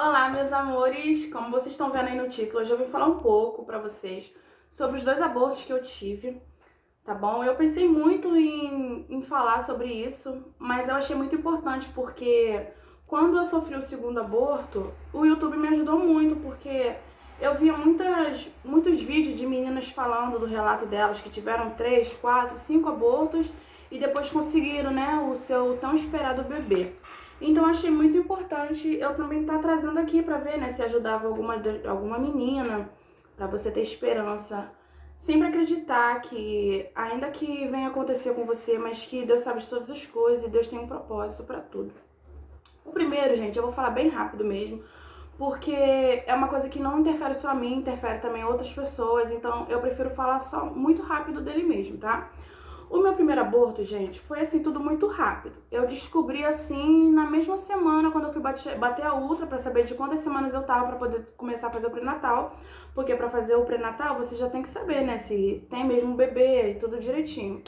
Olá, meus amores! Como vocês estão vendo aí no título, hoje eu vim falar um pouco pra vocês sobre os 2 abortos que eu tive, tá bom? Eu pensei muito em falar sobre isso, mas eu achei muito importante porque quando eu sofri o segundo aborto, o YouTube me ajudou muito, porque eu via muitos vídeos de meninas falando do relato delas que tiveram 3, 4, 5 abortos e depois conseguiram, né, o seu tão esperado bebê. Então eu achei muito importante eu também estar trazendo aqui pra ver, né, se ajudava alguma menina, pra você ter esperança. Sempre acreditar que, ainda que venha acontecer com você, mas que Deus sabe de todas as coisas e Deus tem um propósito pra tudo. O primeiro, gente, eu vou falar bem rápido mesmo, porque é uma coisa que não interfere só a mim, interfere também outras pessoas, então eu prefiro falar só muito rápido dele mesmo, tá? O meu primeiro aborto, gente, foi assim tudo muito rápido. Eu descobri assim na mesma semana, quando eu fui bater a ultra pra saber de quantas semanas eu tava pra poder começar a fazer o pré-natal, porque pra fazer o pré-natal você já tem que saber, né, se tem mesmo um bebê e tudo direitinho.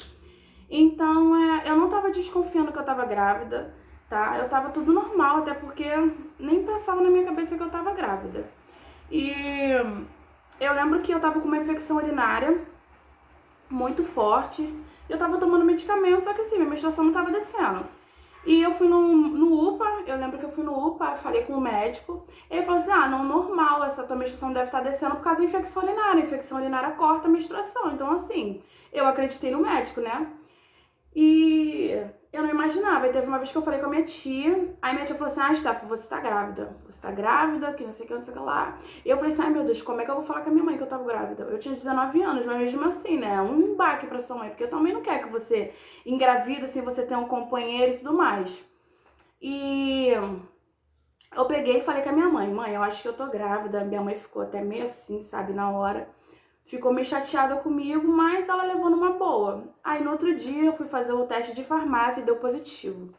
Então, eu não tava desconfiando que eu tava grávida, tá? Eu tava tudo normal, até porque nem pensava na minha cabeça que eu tava grávida. E eu lembro que eu tava com uma infecção urinária muito forte. Eu tava tomando medicamento, só que assim, minha menstruação não tava descendo. E eu fui no UPA, eu lembro que eu fui no UPA, falei com o médico, ele falou assim, não, normal, essa tua menstruação deve estar descendo por causa da infecção urinária. A infecção urinária corta a menstruação. Então, assim, eu acreditei no médico, né? E eu não imaginava. E teve uma vez que eu falei com a minha tia, aí minha tia falou assim, Steph, você tá grávida. Você tá grávida, que não sei o que, não sei o que lá. E eu falei assim, meu Deus, como é que eu vou falar com a minha mãe que eu tava grávida? Eu tinha 19 anos, mas mesmo assim, né, um baque pra sua mãe, porque eu também não quero que você engravida sem você ter um companheiro e tudo mais. E eu peguei e falei com a minha mãe, eu acho que eu tô grávida. Minha mãe ficou até meio assim, sabe, na hora. Ficou meio chateada comigo, mas ela levou numa boa. Aí no outro dia eu fui fazer o teste de farmácia e deu positivo.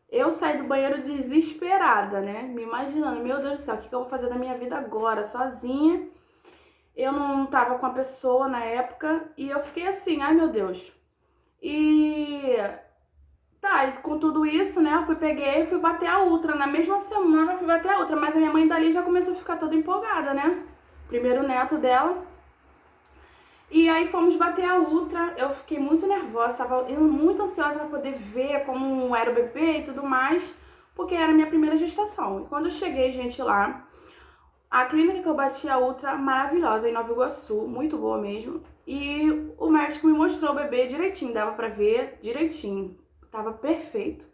Eu saí do banheiro desesperada, né? Me imaginando, meu Deus do céu, o que eu vou fazer da minha vida agora, sozinha? Eu não tava com a pessoa na época e eu fiquei assim, ai meu Deus. E tá, e com tudo isso, né, eu peguei e fui bater a ultra. Na mesma semana eu fui bater a ultra, mas a minha mãe dali já começou a ficar toda empolgada, né? Primeiro neto dela. E aí fomos bater a ultra, eu fiquei muito nervosa, tava muito ansiosa para poder ver como era o bebê e tudo mais, porque era a minha primeira gestação. E quando eu cheguei, gente, lá, a clínica que eu bati a ultra, maravilhosa, em Nova Iguaçu, muito boa mesmo. E o médico me mostrou o bebê direitinho, dava pra ver direitinho, tava perfeito.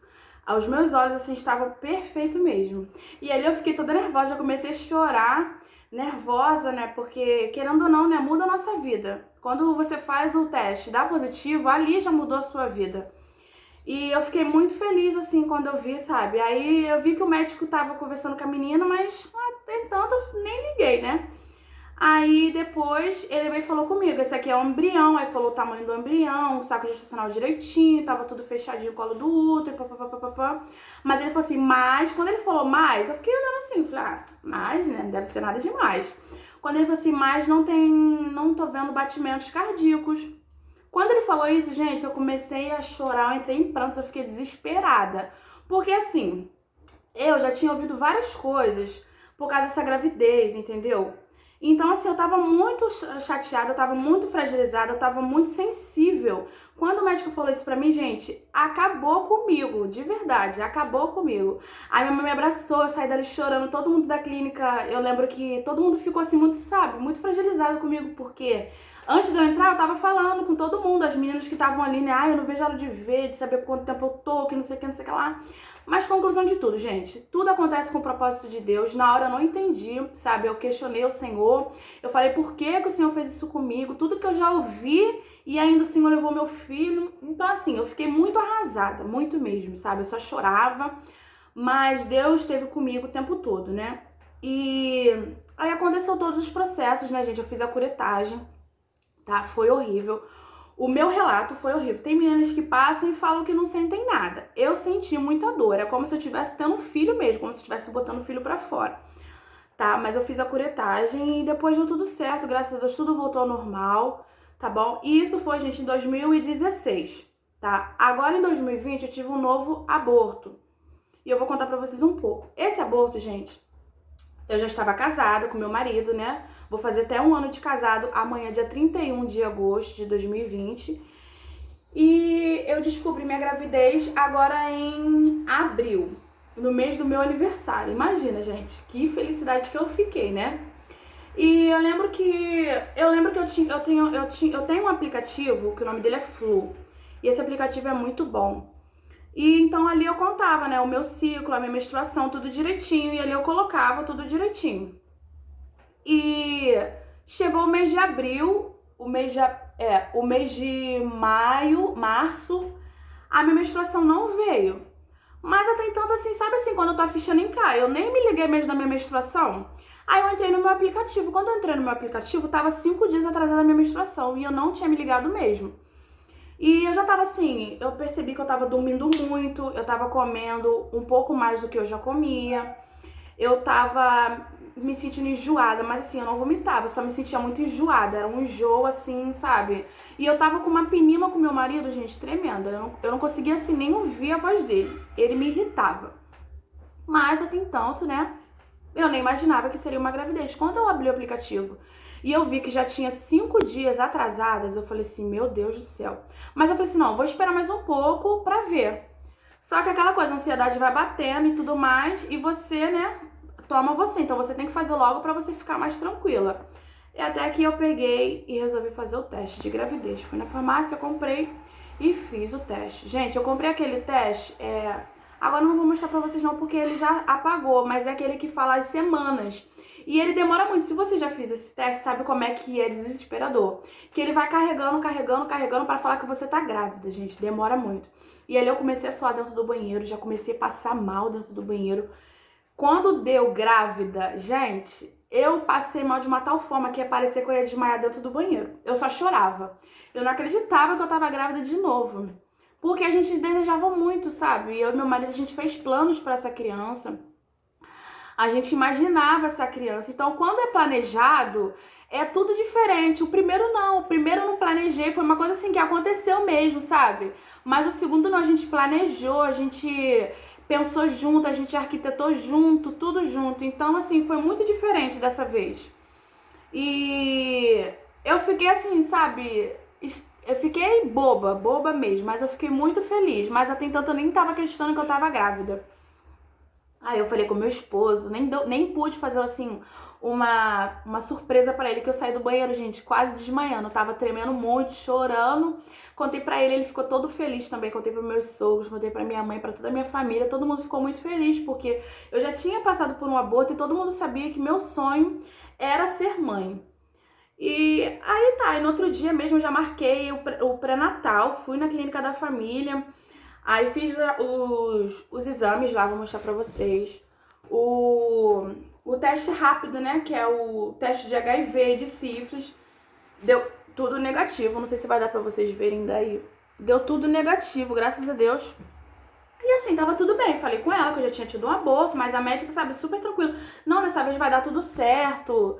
Aos meus olhos, assim, estava perfeito mesmo. E ali eu fiquei toda nervosa, já comecei a chorar, nervosa, né? Porque, querendo ou não, né, muda a nossa vida. Quando você faz o teste, dá positivo, ali já mudou a sua vida. E eu fiquei muito feliz, assim, quando eu vi, sabe? Aí eu vi que o médico tava conversando com a menina, mas até tanto eu nem liguei, né? Aí depois ele veio e falou comigo, esse aqui é o embrião, aí falou o tamanho do embrião, o saco gestacional direitinho, tava tudo fechadinho, o colo do útero, papapá. Mas ele falou assim, mas, quando ele falou mais, eu fiquei olhando assim, falei, mais, né, não deve ser nada demais. Quando ele falou assim, mas não tô vendo batimentos cardíacos. Quando ele falou isso, gente, eu comecei a chorar, eu entrei em prantos, eu fiquei desesperada. Porque assim, eu já tinha ouvido várias coisas por causa dessa gravidez, entendeu? Então, assim, eu tava muito chateada, eu tava muito fragilizada, eu tava muito sensível. Quando o médico falou isso pra mim, gente, acabou comigo, de verdade, acabou comigo. Aí minha mãe me abraçou, eu saí dali chorando, todo mundo da clínica, eu lembro que todo mundo ficou assim, muito, sabe, muito fragilizado comigo, porque antes de eu entrar, eu tava falando com todo mundo, as meninas que estavam ali, né, eu não vejo a hora de ver, de saber quanto tempo eu tô, que não sei o que, não sei o que lá. Mas conclusão de tudo, gente, tudo acontece com o propósito de Deus. Na hora eu não entendi, sabe? Eu questionei o Senhor. Eu falei, por que o Senhor fez isso comigo? Tudo que eu já ouvi e ainda o Senhor levou meu filho. Então, assim, eu fiquei muito arrasada, muito mesmo, sabe? Eu só chorava, mas Deus esteve comigo o tempo todo, né? E aí aconteceu todos os processos, né, gente? Eu fiz a curetagem, tá? Foi horrível. O meu relato foi horrível. Tem meninas que passam e falam que não sentem nada. Eu senti muita dor. É como se eu estivesse tendo um filho mesmo, como se eu estivesse botando o filho pra fora. Tá? Mas eu fiz a curetagem e depois deu tudo certo. Graças a Deus, tudo voltou ao normal. Tá bom? E isso foi, gente, em 2016. Tá? Agora, em 2020, eu tive um novo aborto. E eu vou contar pra vocês um pouco. Esse aborto, gente, Eu já estava casada com meu marido, né? Vou fazer até 1 ano de casado amanhã, dia 31 de agosto de 2020. E eu descobri minha gravidez agora em abril, no mês do meu aniversário. Imagina, gente, que felicidade que eu fiquei, né? E eu lembro que eu tenho um aplicativo que o nome dele é Flu. E esse aplicativo é muito bom. E então ali eu contava, né, o meu ciclo, a minha menstruação, tudo direitinho, e ali eu colocava tudo direitinho. E chegou o mês de abril, o mês de maio, março, a minha menstruação não veio. Mas até então, assim, sabe assim, quando eu tô fichando em cá, eu nem me liguei mesmo da minha menstruação. Aí eu entrei no meu aplicativo. Quando eu entrei no meu aplicativo, tava 5 dias atrasada a minha menstruação e eu não tinha me ligado mesmo. E eu já tava assim, eu percebi que eu tava dormindo muito, eu tava comendo um pouco mais do que eu já comia, eu tava me sentindo enjoada, mas assim, eu não vomitava, eu só me sentia muito enjoada, era um enjoo assim, sabe? E eu tava com uma penima com meu marido, gente, tremenda, eu não conseguia assim nem ouvir a voz dele, ele me irritava. Mas até então, né, eu nem imaginava que seria uma gravidez. Quando eu abri o aplicativo e eu vi que já tinha 5 dias atrasadas, eu falei assim, meu Deus do céu. Mas eu falei assim, não, vou esperar mais um pouco pra ver. Só que aquela coisa, a ansiedade vai batendo e tudo mais, e você, né, toma você. Então você tem que fazer logo pra você ficar mais tranquila. E até que eu peguei e resolvi fazer o teste de gravidez. Fui na farmácia, comprei e fiz o teste. Gente, eu comprei aquele teste, agora eu não vou mostrar pra vocês não, porque ele já apagou, mas é aquele que fala as semanas. E ele demora muito. Se você já fez esse teste, sabe como é que é desesperador. Que ele vai carregando para falar que você tá grávida, gente. Demora muito. E ali eu comecei a suar dentro do banheiro, já comecei a passar mal dentro do banheiro. Quando deu grávida, gente, eu passei mal de uma tal forma que ia parecer que eu ia desmaiar dentro do banheiro. Eu só chorava. Eu não acreditava que eu tava grávida de novo. Porque a gente desejava muito, sabe? Eu e meu marido, a gente fez planos para essa criança. A gente imaginava essa criança. Então, quando é planejado, é tudo diferente. O primeiro eu não planejei, foi uma coisa assim que aconteceu mesmo, sabe? Mas o segundo não, a gente planejou, a gente pensou junto, a gente arquitetou junto, tudo junto. Então, assim, foi muito diferente dessa vez. E eu fiquei assim, sabe? Eu fiquei boba mesmo, mas eu fiquei muito feliz. Mas até então eu nem tava acreditando que eu tava grávida. Aí eu falei com meu esposo, nem pude fazer assim uma surpresa pra ele, que eu saí do banheiro, gente, quase desmaiando, eu tava tremendo muito, chorando. Contei pra ele, ele ficou todo feliz também, contei pros meus sogros, contei pra minha mãe, pra toda a minha família, todo mundo ficou muito feliz, porque eu já tinha passado por um aborto e todo mundo sabia que meu sonho era ser mãe. E aí tá, e no outro dia mesmo eu já marquei o pré-natal, fui na clínica da família. Aí fiz os exames lá, vou mostrar pra vocês. O teste rápido, né, que é o teste de HIV, de sífilis, deu tudo negativo. Não sei se vai dar pra vocês verem daí. Deu tudo negativo, graças a Deus. E assim, tava tudo bem. Falei com ela que eu já tinha tido um aborto, mas a médica, sabe, super tranquila. Não, dessa vez vai dar tudo certo.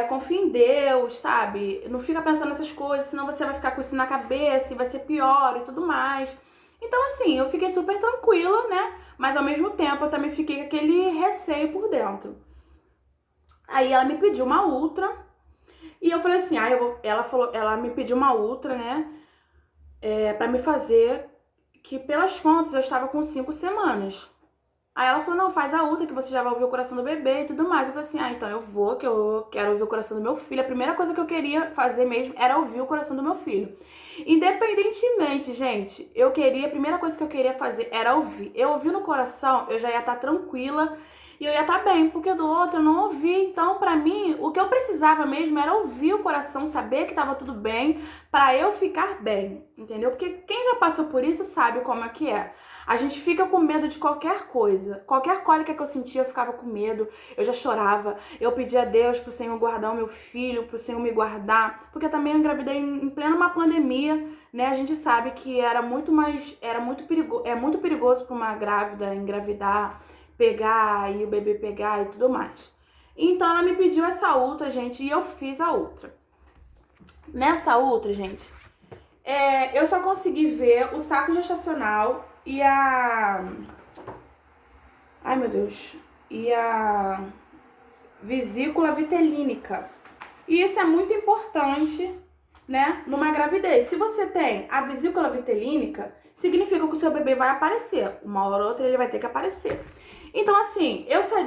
Confia em Deus, sabe? Não fica pensando nessas coisas, senão você vai ficar com isso na cabeça e vai ser pior e tudo mais. Então, assim, eu fiquei super tranquila, né? Mas ao mesmo tempo eu também fiquei com aquele receio por dentro. Aí ela me pediu uma ultra. E eu falei assim, ela me pediu uma ultra, né? Pra me fazer, que pelas contas eu estava com 5 semanas. Aí ela falou, não, faz a ultra que você já vai ouvir o coração do bebê e tudo mais. Eu falei assim, então eu vou, que eu quero ouvir o coração do meu filho. A primeira coisa que eu queria fazer mesmo era ouvir o coração do meu filho. Independentemente, gente, a primeira coisa que eu queria fazer era ouvir. Eu ouvi no coração, eu já ia estar tranquila e eu ia estar bem, porque do outro eu não ouvi. Então, pra mim, o que eu precisava mesmo era ouvir o coração, saber que tava tudo bem, pra eu ficar bem, entendeu? Porque quem já passou por isso sabe como é que é. A gente fica com medo de qualquer coisa. Qualquer cólica que eu sentia, eu ficava com medo, eu já chorava. Eu pedia a Deus pro Senhor guardar o meu filho, pro Senhor me guardar, porque também eu engravidei em plena uma pandemia, né? A gente sabe que é muito perigoso para uma grávida engravidar, pegar e o bebê pegar e tudo mais. Então ela me pediu essa ultra, gente, e eu fiz a ultra. Nessa ultra, gente, eu só consegui ver o saco gestacional e a... Ai, meu Deus. E a... vesícula vitelínica. E isso é muito importante, né, numa gravidez. Se você tem a vesícula vitelínica, significa que o seu bebê vai aparecer. Uma hora ou outra ele vai ter que aparecer. Então, assim, eu saí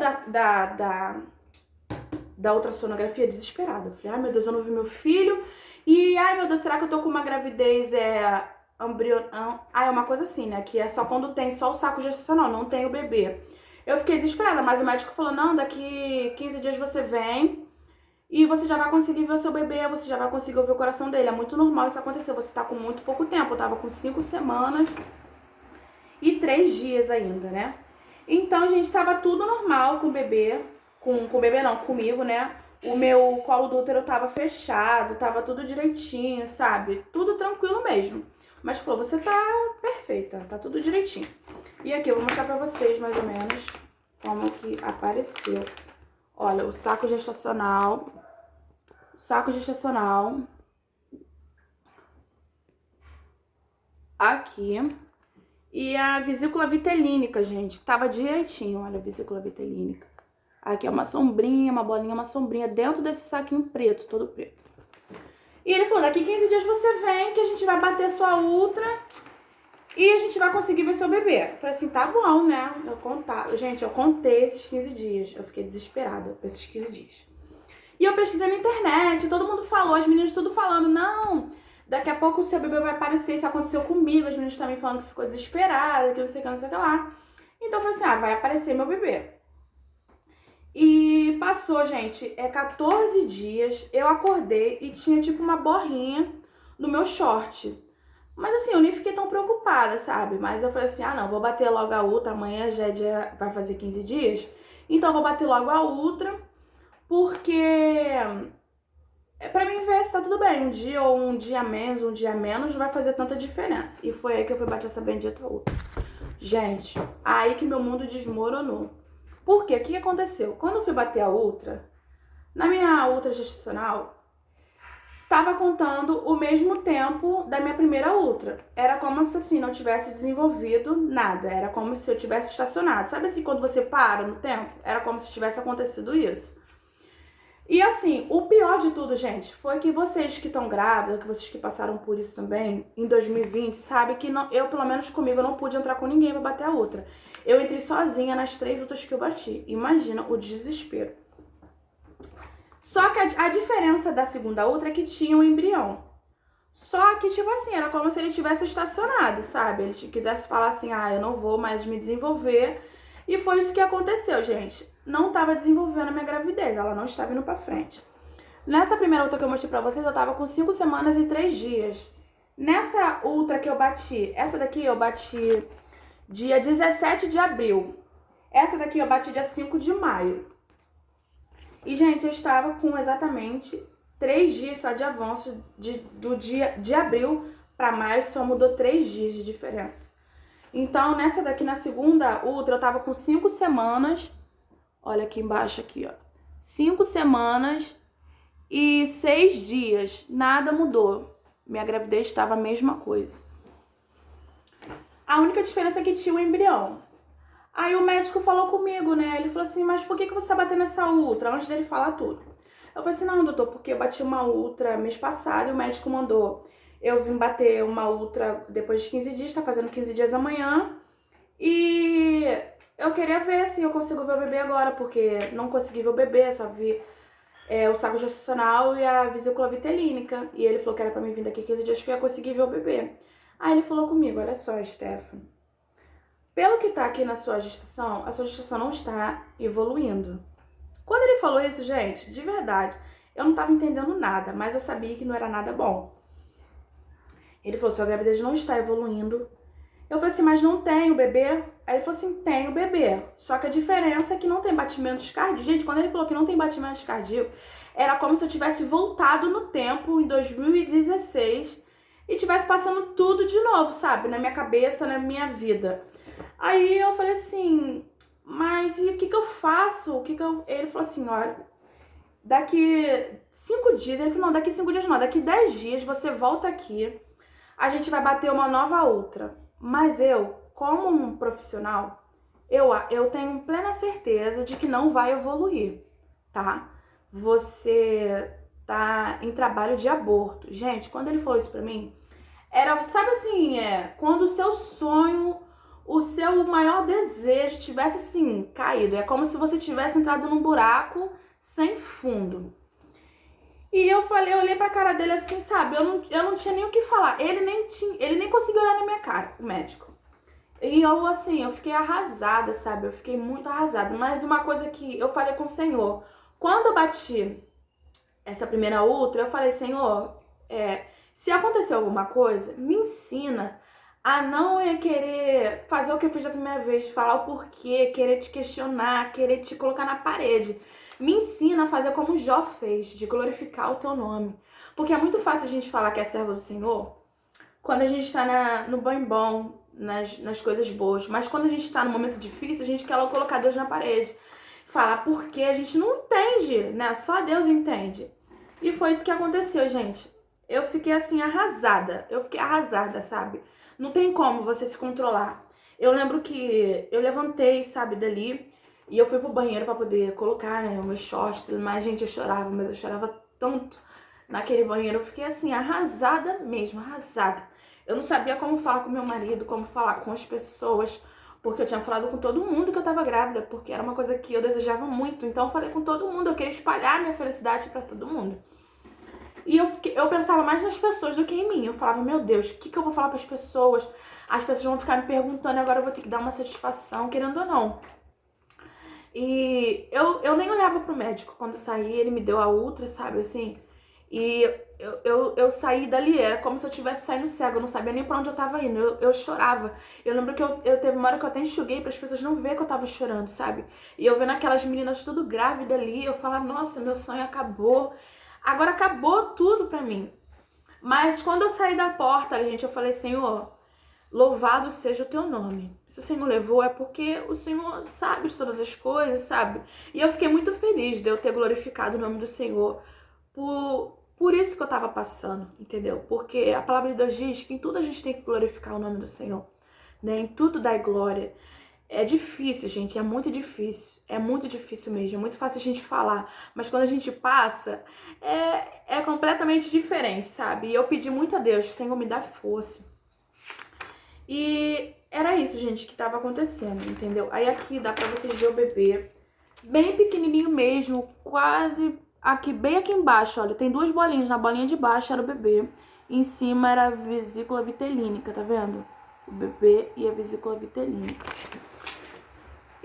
da ultrassonografia desesperada. Eu falei, ai meu Deus, eu não vi meu filho. E, ai meu Deus, será que eu tô com uma gravidez é uma coisa assim, né? Que é só quando tem só o saco gestacional, não tem o bebê. Eu fiquei desesperada, mas o médico falou, não, daqui 15 dias você vem e você já vai conseguir ver o seu bebê, você já vai conseguir ouvir o coração dele. É muito normal isso acontecer, você tá com muito pouco tempo. Eu tava com 5 semanas e 3 dias ainda, né? Então, gente, tava tudo normal com o bebê. Com o bebê não, comigo, né? O meu colo do útero tava fechado, tava tudo direitinho, sabe? Tudo tranquilo mesmo. Mas falou, você tá perfeita, tá tudo direitinho. E aqui eu vou mostrar pra vocês mais ou menos como que apareceu. Olha, o saco gestacional. Aqui. E a vesícula vitelínica, gente, tava direitinho, olha a vesícula vitelínica. Aqui é uma sombrinha, uma bolinha, uma sombrinha dentro desse saquinho preto, todo preto. E ele falou, daqui 15 dias você vem que a gente vai bater sua ultra e a gente vai conseguir ver seu bebê. Eu falei assim, tá bom, né? Gente, eu contei esses 15 dias, eu fiquei desesperada por esses 15 dias. E eu pesquisei na internet, todo mundo falou, as meninas tudo falando, não, daqui a pouco o seu bebê vai aparecer, isso aconteceu comigo, as meninas também falando que ficou desesperada, que não sei o que, não sei o que lá. Então eu falei assim, vai aparecer meu bebê. E passou, gente, 14 dias, eu acordei e tinha tipo uma borrinha no meu short. Mas assim, eu nem fiquei tão preocupada, sabe? Mas eu falei assim, não, vou bater logo a ultra, amanhã já é dia, vai fazer 15 dias. Então eu vou bater logo a ultra, porque é pra mim ver se tá tudo bem. Um dia ou um dia menos, não vai fazer tanta diferença. E foi aí que eu fui bater essa bendita ultra. Gente, aí que meu mundo desmoronou. Por quê? O que aconteceu? Quando eu fui bater a ultra, na minha ultra gestacional, tava contando o mesmo tempo da minha primeira ultra. Era como se assim, não tivesse desenvolvido nada. Era como se eu tivesse estacionado. Sabe assim, quando você para no tempo? Era como se tivesse acontecido isso. E assim, o pior de tudo, gente, foi que vocês que estão grávidas, que vocês que passaram por isso também, em 2020, sabem que não, eu, pelo menos comigo, eu não pude entrar com ninguém pra bater a outra. Eu entrei sozinha nas 3 ultras que eu bati. Imagina o desespero. Só que a diferença da segunda ultra é que tinha um embrião. Só que, tipo assim, era como se ele tivesse estacionado, sabe? Ele quisesse falar assim, eu não vou mais me desenvolver. E foi isso que aconteceu, gente. Não tava desenvolvendo a minha gravidez, ela não estava indo pra frente. Nessa primeira ultra que eu mostrei pra vocês, eu tava com 5 semanas e 3 dias. Nessa ultra que eu bati, essa daqui eu bati dia 17 de abril. Essa daqui eu bati dia 5 de maio. E, gente, eu estava com exatamente 3 dias só de avanço do dia de abril pra maio, só mudou 3 dias de diferença. Então, nessa daqui, na segunda ultra, eu tava com 5 semanas. Olha aqui embaixo, aqui, ó. 5 semanas e 6 dias. Nada mudou. Minha gravidez estava a mesma coisa. A única diferença é que tinha o embrião. Aí o médico falou comigo, né? Ele falou assim, mas por que você tá batendo essa ultra? Antes dele falar tudo. Eu falei assim, não, doutor, porque eu bati uma ultra mês passado e o médico mandou eu vim bater uma ultra depois de 15 dias, tá fazendo 15 dias amanhã. E eu queria ver se eu consigo ver o bebê agora, porque não consegui ver o bebê, só vi o saco gestacional e a vesícula vitelínica. E ele falou que era pra mim vir daqui 15 dias que eu ia conseguir ver o bebê. Aí ele falou comigo, olha só, Stephanie, pelo que tá aqui na sua gestação, a sua gestação não está evoluindo. Quando ele falou isso, gente, de verdade, eu não tava entendendo nada, mas eu sabia que não era nada bom. Ele falou, sua gravidez não está evoluindo. Eu falei assim, mas não tem o bebê? Aí ele falou assim, tem o bebê. Só que a diferença é que não tem batimentos cardíacos. Gente, quando ele falou que não tem batimentos cardíacos, era como se eu tivesse voltado no tempo, em 2016, e tivesse passando tudo de novo, sabe? Na minha cabeça, na minha vida. Aí eu falei assim, mas e o que eu faço? Ele falou assim, olha, daqui 5 dias, ele falou, não, daqui 5 dias não, daqui 10 dias você volta aqui, a gente vai bater uma nova ultra. Mas eu, como um profissional, eu tenho plena certeza de que não vai evoluir. tá? Você tá em trabalho de aborto. Gente, quando ele falou isso pra mim, era, sabe assim, quando o seu sonho, o seu maior desejo tivesse assim, caído. É como se você tivesse entrado num buraco sem fundo. E eu falei, eu olhei pra cara dele assim, sabe? Eu não tinha nem o que falar. Ele nem conseguiu olhar na minha cara, o médico. E eu, assim, eu fiquei arrasada, sabe? Eu fiquei muito arrasada. Mas uma coisa que eu falei com o Senhor, quando eu bati essa primeira ultra, eu falei, Senhor, se acontecer alguma coisa, me ensina a não querer fazer o que eu fiz da primeira vez, falar o porquê, querer te questionar, querer te colocar na parede. Me ensina a fazer como Jó fez, de glorificar o teu nome. Porque é muito fácil a gente falar que é servo do Senhor quando a gente está no bom, nas coisas boas. Mas quando a gente está no momento difícil, a gente quer logo colocar Deus na parede. Falar porque a gente não entende, né? Só Deus entende. E foi isso que aconteceu, gente. Eu fiquei assim, arrasada. Eu fiquei arrasada, sabe? Não tem como você se controlar. Eu lembro que eu levantei, sabe, dali, e eu fui pro banheiro pra poder colocar, né, o meu short e tudo mais. Gente, eu chorava, mas eu chorava tanto naquele banheiro. Eu fiquei assim, arrasada mesmo, arrasada. Eu não sabia como falar com meu marido, como falar com as pessoas, porque eu tinha falado com todo mundo que eu tava grávida, porque era uma coisa que eu desejava muito. Então eu falei com todo mundo, eu queria espalhar minha felicidade pra todo mundo. E eu pensava mais nas pessoas do que em mim. Eu falava, meu Deus, o que eu vou falar pras pessoas? As pessoas vão ficar me perguntando e agora eu vou ter que dar uma satisfação, querendo ou não. E eu nem olhava pro médico quando eu saí, ele me deu a ultra, sabe, assim. E eu saí dali, era como se eu tivesse saindo cego, eu não sabia nem pra onde eu tava indo, eu chorava. Eu lembro que eu teve uma hora que eu até enxuguei para as pessoas não verem que eu tava chorando, sabe? E eu vendo aquelas meninas tudo grávida ali, eu falava, nossa, meu sonho acabou. Agora acabou tudo pra mim. Mas quando eu saí da porta, gente, eu falei, Senhor, louvado seja o teu nome. Se o Senhor levou, é porque o Senhor sabe de todas as coisas, sabe? E eu fiquei muito feliz de eu ter glorificado o nome do Senhor por isso que eu tava passando, entendeu? Porque a palavra de Deus diz que em tudo a gente tem que glorificar o nome do Senhor, né? Em tudo dá glória. É difícil, gente, é muito difícil. É muito difícil mesmo, é muito fácil a gente falar. Mas quando a gente passa, é completamente diferente, sabe? E eu pedi muito a Deus, Senhor, me dá força. E era isso, gente, que tava acontecendo, entendeu? Aí aqui dá pra vocês verem o bebê, bem pequenininho mesmo, quase aqui, bem aqui embaixo, olha, tem duas bolinhas. Na bolinha de baixo era o bebê, em cima era a vesícula vitelínica, tá vendo? O bebê e a vesícula vitelínica.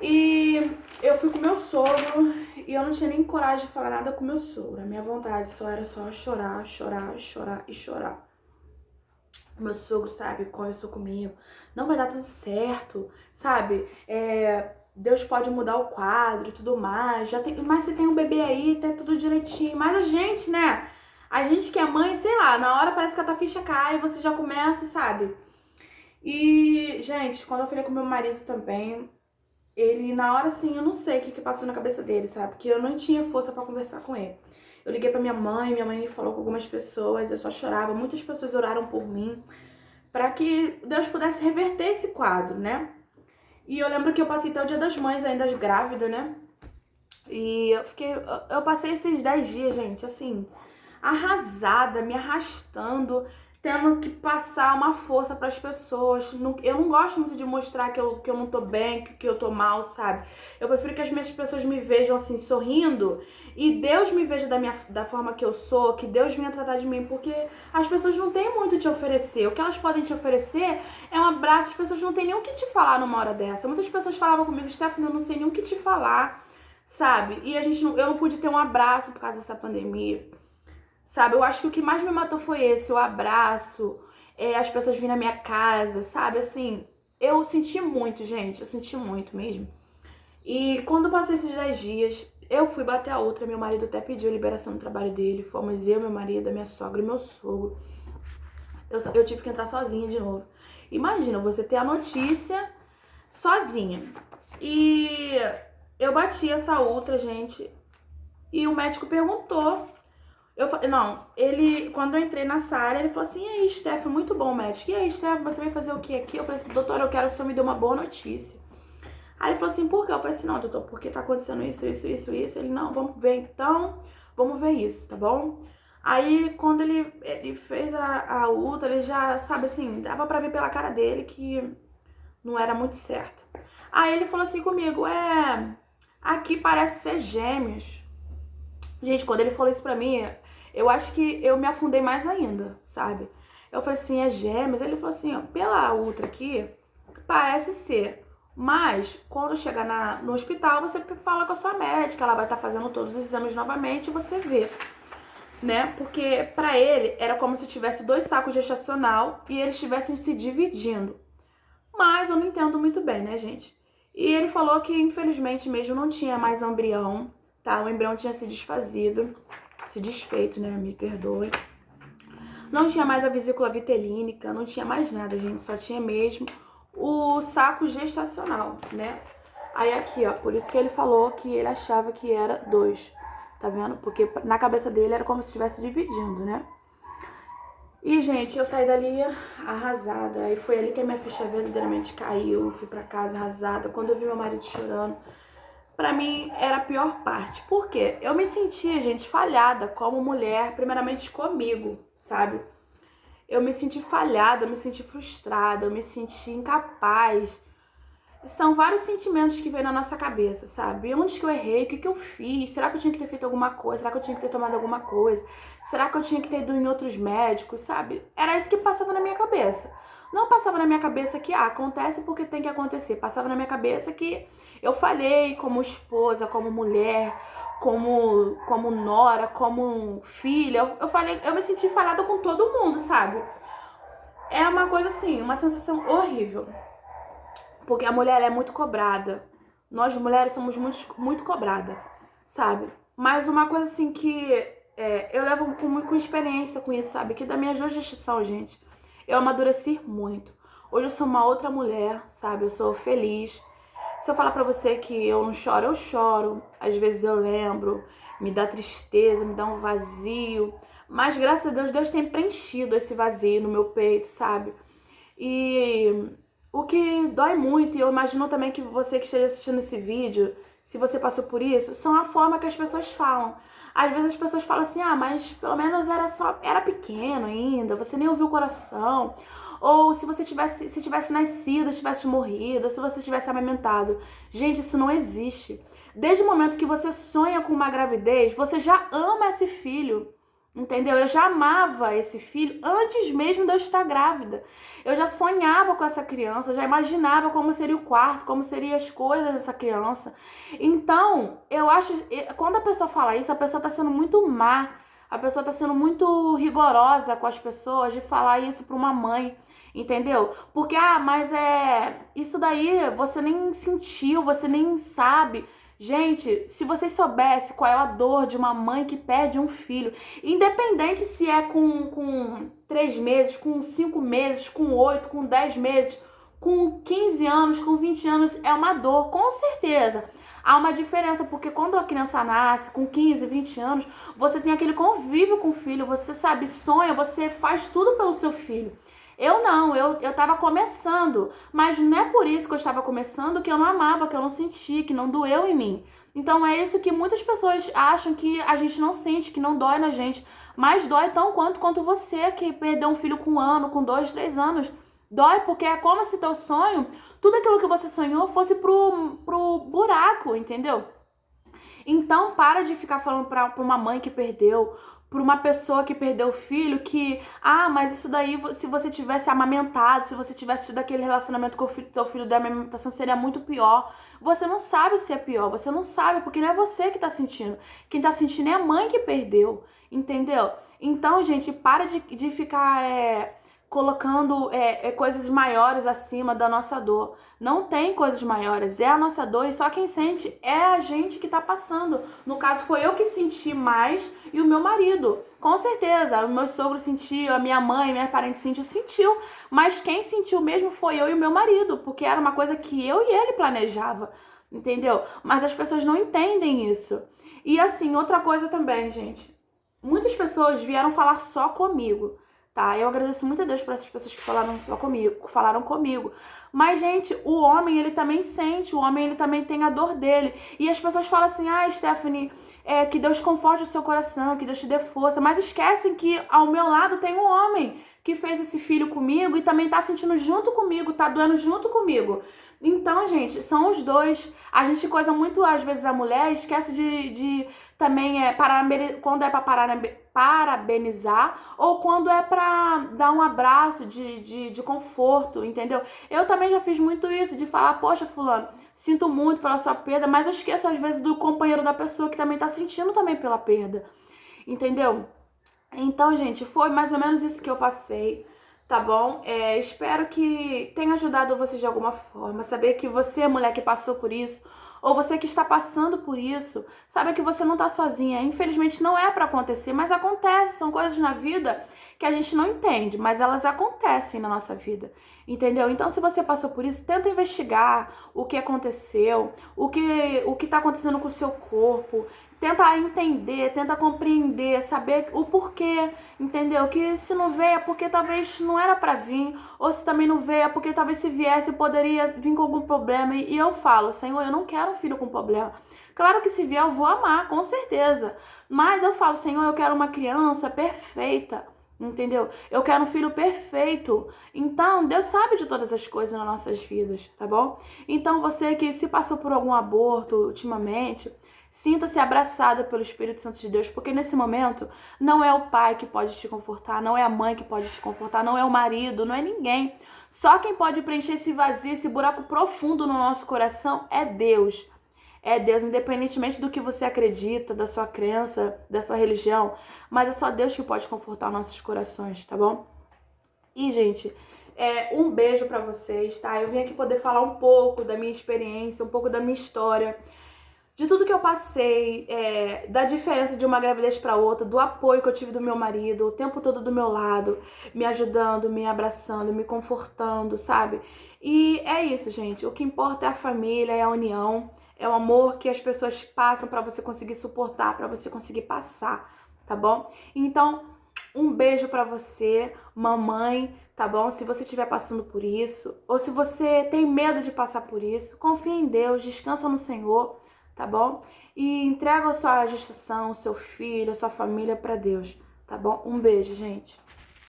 E eu fui com meu sogro e eu não tinha nem coragem de falar nada com meu sogro. A minha vontade era só chorar, chorar, chorar e chorar. Meu sogro, sabe, conversou comigo. Não vai dar tudo certo, sabe? Deus pode mudar o quadro e tudo mais. Mas você tem um bebê aí, tá tudo direitinho. Mas a gente, né? A gente que é mãe, sei lá, na hora parece que a tua ficha cai e você já começa, sabe? E, gente, quando eu falei com meu marido também, ele, na hora, assim, eu não sei o que passou na cabeça dele, sabe? Porque eu não tinha força pra conversar com ele. Eu liguei pra minha mãe falou com algumas pessoas, eu só chorava. Muitas pessoas oraram por mim pra que Deus pudesse reverter esse quadro, né? E eu lembro que eu passei até o Dia das Mães ainda grávida, né? E eu passei esses 10 dias, gente, assim, arrasada, me arrastando, tendo que passar uma força para as pessoas. Eu não gosto muito de mostrar que eu não tô bem, que eu tô mal, sabe? Eu prefiro que as minhas pessoas me vejam assim, sorrindo, e Deus me veja da forma que eu sou, que Deus venha tratar de mim, porque as pessoas não têm muito a te oferecer. O que elas podem te oferecer é um abraço. As pessoas não têm nem o que te falar numa hora dessa. Muitas pessoas falavam comigo, Stephanie, eu não sei nem o que te falar, sabe? E eu não pude ter um abraço por causa dessa pandemia. Sabe, eu acho que o que mais me matou foi esse, o abraço, as pessoas virem na minha casa, sabe, assim, eu senti muito, gente, eu senti muito mesmo. E quando passou esses 10 dias, eu fui bater a outra, meu marido até pediu liberação do trabalho dele, fomos eu, meu marido, a minha sogra e meu sogro. Eu tive que entrar sozinha de novo. Imagina, você ter a notícia sozinha. E eu bati essa outra, gente, e o médico perguntou. Quando eu entrei na sala, ele falou assim, e aí, Steph, muito bom, médico. E aí, Steph, você vai fazer o que aqui? Eu falei assim, doutor, eu quero que o senhor me dê uma boa notícia. Aí ele falou assim, por quê? Eu falei assim, não, doutor, porque tá acontecendo isso, isso, isso, isso. Ele, não, vamos ver então, vamos ver isso, tá bom? Aí, quando ele fez a ultra, ele já, sabe assim, dava pra ver pela cara dele que não era muito certo. Aí ele falou assim comigo, aqui parece ser gêmeos. Gente, quando ele falou isso pra mim, eu acho que eu me afundei mais ainda, sabe? Eu falei assim, é gêmeos? Ele falou assim, ó, pela ultra aqui, parece ser. Mas, quando chegar no hospital, você fala com a sua médica, ela vai estar fazendo todos os exames novamente e você vê, né? Porque pra ele era como se tivesse 2 sacos gestacional e eles estivessem se dividindo. Mas eu não entendo muito bem, né, gente? E ele falou que, infelizmente, mesmo não tinha mais embrião, tá? O embrião tinha se desfeito, né? Me perdoe. Não tinha mais a vesícula vitelínica, não tinha mais nada, gente. Só tinha mesmo o saco gestacional, né? Aí aqui, ó, por isso que ele falou que ele achava que era 2, tá vendo? Porque na cabeça dele era como se estivesse dividindo, né? E, gente, eu saí dali arrasada. Aí foi ali que a minha ficha verdadeiramente caiu. Fui pra casa arrasada. Quando eu vi meu marido chorando, pra mim era a pior parte. Por quê? Eu me sentia, gente, falhada como mulher, primeiramente comigo, sabe? Eu me senti falhada, eu me senti frustrada, eu me senti incapaz. São vários sentimentos que vêm na nossa cabeça, sabe? Onde que eu errei? O que que eu fiz? Será que eu tinha que ter feito alguma coisa? Será que eu tinha que ter tomado alguma coisa? Será que eu tinha que ter ido em outros médicos, sabe? Era isso que passava na minha cabeça. Não passava na minha cabeça que, acontece porque tem que acontecer. Passava na minha cabeça que eu falhei como esposa, como mulher, como nora, como filha. Eu me senti falhada com todo mundo, sabe? É uma coisa assim, uma sensação horrível. Porque a mulher ela é muito cobrada. Nós mulheres somos muito cobradas, sabe? Mas uma coisa assim que eu levo com experiência com isso, sabe? Que da minha gestação, gente, eu amadureci muito. Hoje eu sou uma outra mulher, sabe? Eu sou feliz. Se eu falar pra você que eu não choro, eu choro. Às vezes eu lembro, me dá tristeza, me dá um vazio. Mas graças a Deus, Deus tem preenchido esse vazio no meu peito, sabe? E o que dói muito, e eu imagino também que você que esteja assistindo esse vídeo, se você passou por isso, são a forma que as pessoas falam. Às vezes as pessoas falam assim, mas pelo menos era pequeno ainda, você nem ouviu o coração. Ou se você tivesse nascido, tivesse morrido, ou se você tivesse amamentado. Gente, isso não existe. Desde o momento que você sonha com uma gravidez, você já ama esse filho. Entendeu? Eu já amava esse filho antes mesmo de eu estar grávida. Eu já sonhava com essa criança, já imaginava como seria o quarto, como seriam as coisas dessa criança. Então, eu acho, quando a pessoa fala isso, a pessoa está sendo muito má, a pessoa está sendo muito rigorosa com as pessoas de falar isso para uma mãe, entendeu? Porque, mas isso daí você nem sentiu, você nem sabe. Gente, se vocês soubessem qual é a dor de uma mãe que perde um filho, independente se é com 3 meses, com 5 meses, com 8, com 10 meses, com 15 anos, com 20 anos, é uma dor, com certeza. Há uma diferença, porque quando a criança nasce com 15, 20 anos, você tem aquele convívio com o filho, você sabe, sonha, você faz tudo pelo seu filho. Eu não, eu tava começando, mas não é por isso que eu estava começando que eu não amava, que eu não senti, que não doeu em mim. Então é isso que muitas pessoas acham que a gente não sente, que não dói na gente, mas dói tão quanto você que perdeu um filho com 1 ano, com 2, 3 anos. Dói porque é como se teu sonho, tudo aquilo que você sonhou fosse pro buraco, entendeu? Então, para de ficar falando pra uma mãe que perdeu, pra uma pessoa que perdeu o filho, que, mas isso daí, se você tivesse amamentado, se você tivesse tido aquele relacionamento com o teu filho da amamentação, seria muito pior. Você não sabe se é pior, você não sabe, porque não é você que tá sentindo. Quem tá sentindo é a mãe que perdeu, entendeu? Então, gente, para de ficar colocando coisas maiores acima da nossa dor. Não tem coisas maiores, é a nossa dor e só quem sente é a gente que tá passando. No caso, foi eu que senti mais e o meu marido. Com certeza, o meu sogro sentiu, a minha mãe, minha parente sentiu. Mas quem sentiu mesmo foi eu e o meu marido, porque era uma coisa que eu e ele planejava, entendeu? Mas as pessoas não entendem isso. E assim, outra coisa também, gente. Muitas pessoas vieram falar só comigo, tá? Eu agradeço muito a Deus por essas pessoas que falaram comigo. Mas, gente, o homem, ele também sente, o homem, ele também tem a dor dele. E as pessoas falam assim, Stephanie, que Deus conforte o seu coração, que Deus te dê força. Mas esquecem que ao meu lado tem um homem que fez esse filho comigo e também tá sentindo junto comigo, tá doendo junto comigo. Então, gente, são os dois. A gente coisa muito, às vezes, a mulher esquece de também quando é pra parabenizar ou quando é pra dar um abraço de conforto, entendeu? Eu também já fiz muito isso, de falar, poxa, fulano, sinto muito pela sua perda, mas eu esqueço, às vezes, do companheiro da pessoa que também tá sentindo também pela perda, entendeu? Então, gente, foi mais ou menos isso que eu passei, tá bom? Espero que tenha ajudado vocês de alguma forma. Saber que você, mulher que passou por isso, ou você que está passando por isso, sabe que você não tá sozinha. Infelizmente não é pra acontecer, mas acontece. São coisas na vida que a gente não entende, mas elas acontecem na nossa vida, entendeu? Então, se você passou por isso, tenta investigar o que aconteceu, o que tá acontecendo com o seu corpo. Tenta entender, tenta compreender, saber o porquê, entendeu? Que se não veio é porque talvez não era pra vir, ou se também não veio é porque talvez se viesse poderia vir com algum problema. E eu falo, Senhor, eu não quero um filho com problema. Claro que se vier eu vou amar, com certeza. Mas eu falo, Senhor, eu quero uma criança perfeita, entendeu? Eu quero um filho perfeito. Então, Deus sabe de todas as coisas nas nossas vidas, tá bom? Então, você que se passou por algum aborto ultimamente, sinta-se abraçada pelo Espírito Santo de Deus, porque nesse momento não é o pai que pode te confortar, não é a mãe que pode te confortar, não é o marido, não é ninguém. Só quem pode preencher esse vazio, esse buraco profundo no nosso coração é Deus. É Deus, independentemente do que você acredita, da sua crença, da sua religião, mas é só Deus que pode confortar nossos corações, tá bom? E, gente, um beijo pra vocês, tá? Eu vim aqui poder falar um pouco da minha experiência, um pouco da minha história, de tudo que eu passei, da diferença de uma gravidez para outra, do apoio que eu tive do meu marido, o tempo todo do meu lado, me ajudando, me abraçando, me confortando, sabe? E é isso, gente. O que importa é a família, é a união, é o amor que as pessoas passam para você conseguir suportar, para você conseguir passar, tá bom? Então, um beijo para você, mamãe, tá bom? Se você estiver passando por isso, ou se você tem medo de passar por isso, confia em Deus, descansa no Senhor, tá bom? E entrega a sua gestação, o seu filho, a sua família pra Deus, tá bom? Um beijo, gente.